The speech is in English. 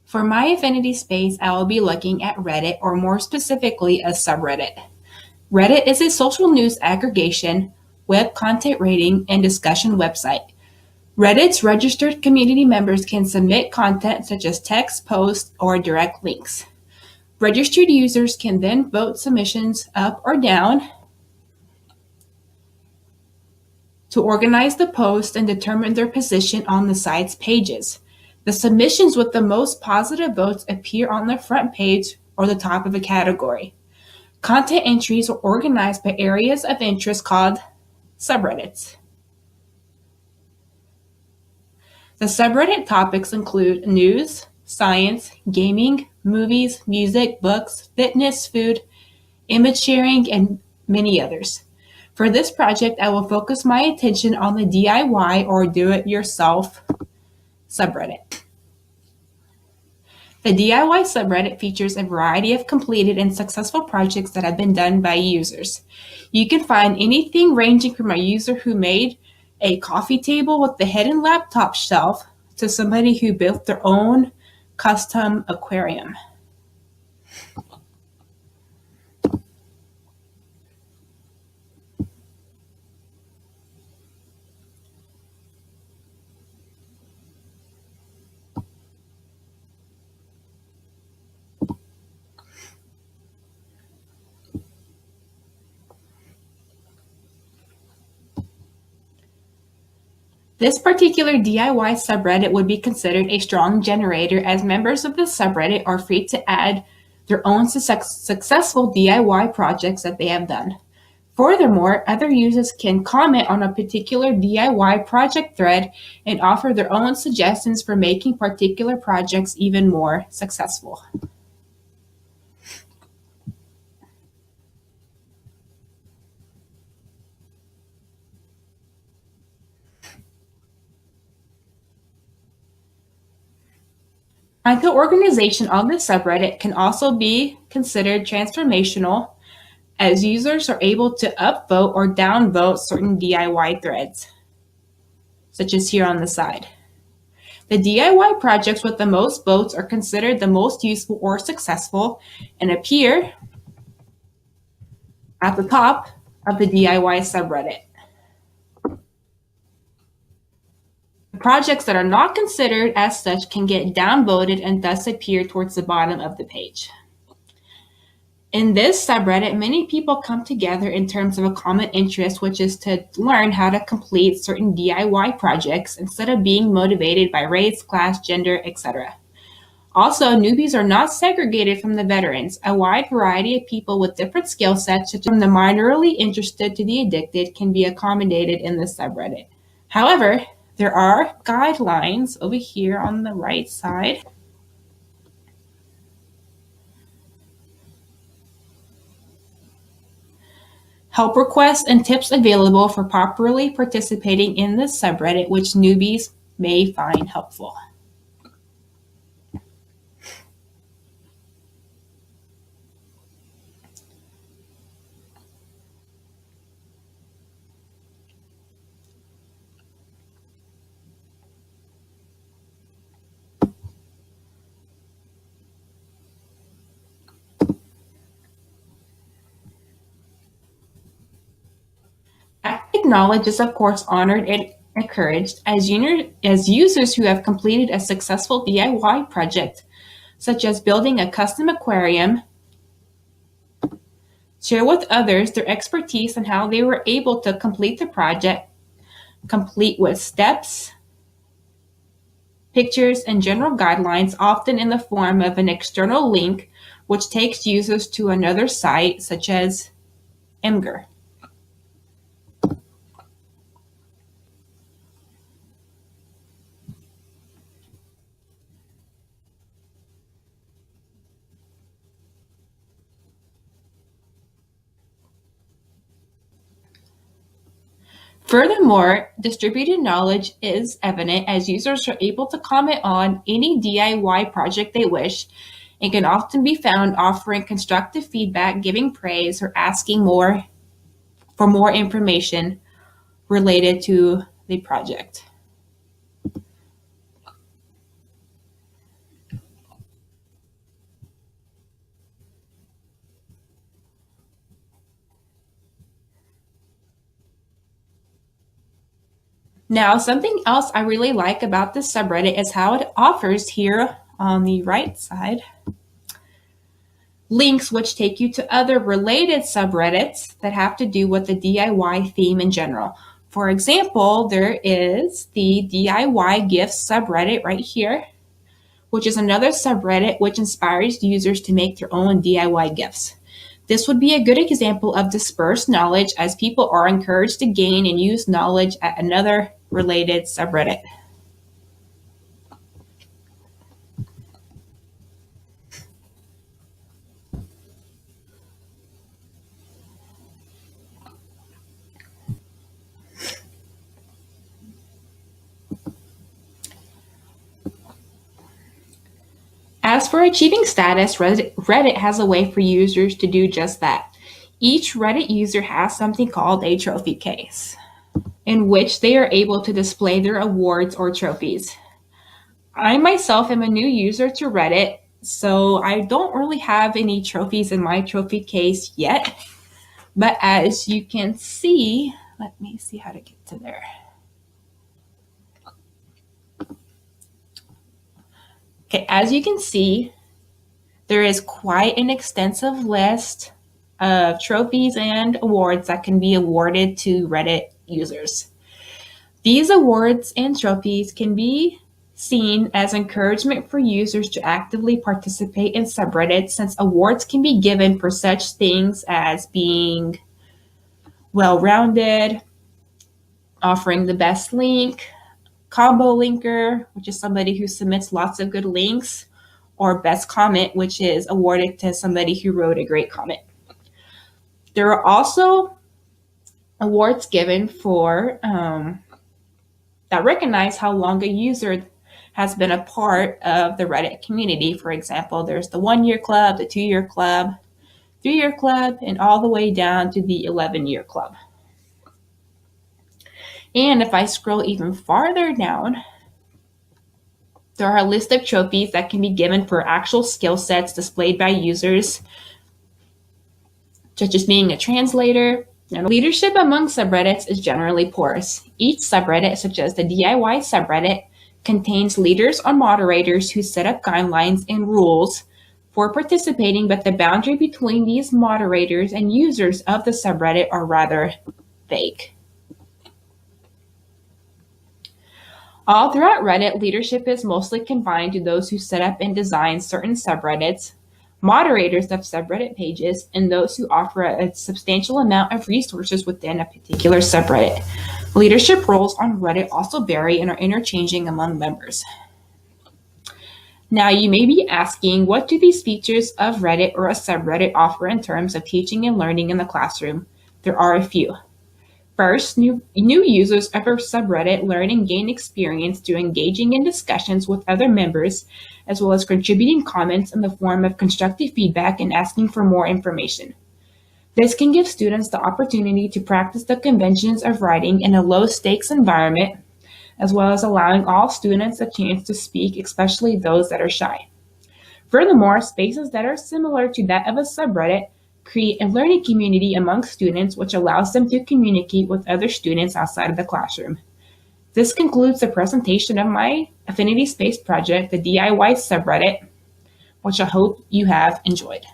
For my Affinity space, I will be looking at Reddit, or more specifically, a subreddit. Reddit is a social news aggregation, web content rating, and discussion website. Reddit's registered community members can submit content such as text, posts, or direct links. Registered users can then vote submissions up or down to organize the post and determine their position on the site's pages. The submissions with the most positive votes appear on the front page or the top of a category. Content entries are organized by areas of interest called subreddits. The subreddit topics include news, science, gaming, movies, music, books, fitness, food, image sharing, and many others. For this project, I will focus my attention on the DIY, or do-it-yourself, subreddit. The DIY subreddit features a variety of completed and successful projects that have been done by users. You can find anything ranging from a user who made a coffee table with the hidden laptop shelf to somebody who built their own custom aquarium. This particular DIY subreddit would be considered a strong generator, as members of the subreddit are free to add their own successful DIY projects that they have done. Furthermore, other users can comment on a particular DIY project thread and offer their own suggestions for making particular projects even more successful. Content organization on the subreddit can also be considered transformational, as users are able to upvote or downvote certain DIY threads, such as here on the side. The DIY projects with the most votes are considered the most useful or successful and appear at the top of the DIY subreddit. Projects that are not considered as such can get downvoted and thus appear towards the bottom of the page. In this subreddit, many people come together in terms of a common interest, which is to learn how to complete certain DIY projects instead of being motivated by race, class, gender, etc. Also, newbies are not segregated from the veterans. A wide variety of people with different skill sets, such as from the minorly interested to the addicted, can be accommodated in this subreddit. However, there are guidelines over here on the right side. Help requests and tips available for properly participating in this subreddit, which newbies may find helpful. Active knowledge is, of course, honored and encouraged as users who have completed a successful DIY project, such as building a custom aquarium, share with others their expertise on how they were able to complete the project, complete with steps, pictures, and general guidelines, often in the form of an external link, which takes users to another site, such as Imgur. Furthermore, distributed knowledge is evident, as users are able to comment on any DIY project they wish and can often be found offering constructive feedback, giving praise, or asking for more information related to the project. Now, something else I really like about this subreddit is how it offers here on the right side links which take you to other related subreddits that have to do with the DIY theme in general. For example, there is the DIY gifts subreddit right here, which is another subreddit which inspires users to make their own DIY gifts. This would be a good example of dispersed knowledge, as people are encouraged to gain and use knowledge at another related subreddit. As for achieving status, Reddit has a way for users to do just that. Each Reddit user has something called a trophy case, in which they are able to display their awards or trophies. I myself am a new user to Reddit, so I don't really have any trophies in my trophy case yet. But as you can see, let me see how to get to there. Okay, as you can see, there is quite an extensive list of trophies and awards that can be awarded to Reddit users. These awards and trophies can be seen as encouragement for users to actively participate in subreddits, since awards can be given for such things as being well-rounded, offering the best link, combo linker, which is somebody who submits lots of good links, or best comment, which is awarded to somebody who wrote a great comment. There are also awards given for that recognize how long a user has been a part of the Reddit community. For example, there's the 1-year club, the 2-year club, 3-year club, and all the way down to the 11-year club. And if I scroll even farther down, there are a list of trophies that can be given for actual skill sets displayed by users, such as being a translator. And leadership among subreddits is generally porous. Each subreddit, such as the DIY subreddit, contains leaders or moderators who set up guidelines and rules for participating, but the boundary between these moderators and users of the subreddit are rather vague. All throughout Reddit, leadership is mostly confined to those who set up and design certain subreddits, moderators of subreddit pages, and those who offer a substantial amount of resources within a particular subreddit. Leadership roles on Reddit also vary and are interchanging among members. Now, you may be asking, what do these features of Reddit or a subreddit offer in terms of teaching and learning in the classroom? There are a few. First, new users of a subreddit learn and gain experience through engaging in discussions with other members, as well as contributing comments in the form of constructive feedback and asking for more information. This can give students the opportunity to practice the conventions of writing in a low-stakes environment, as well as allowing all students a chance to speak, especially those that are shy. Furthermore, spaces that are similar to that of a subreddit create a learning community among students, which allows them to communicate with other students outside of the classroom. This concludes the presentation of my Affinity Space project, the DIY subreddit, which I hope you have enjoyed.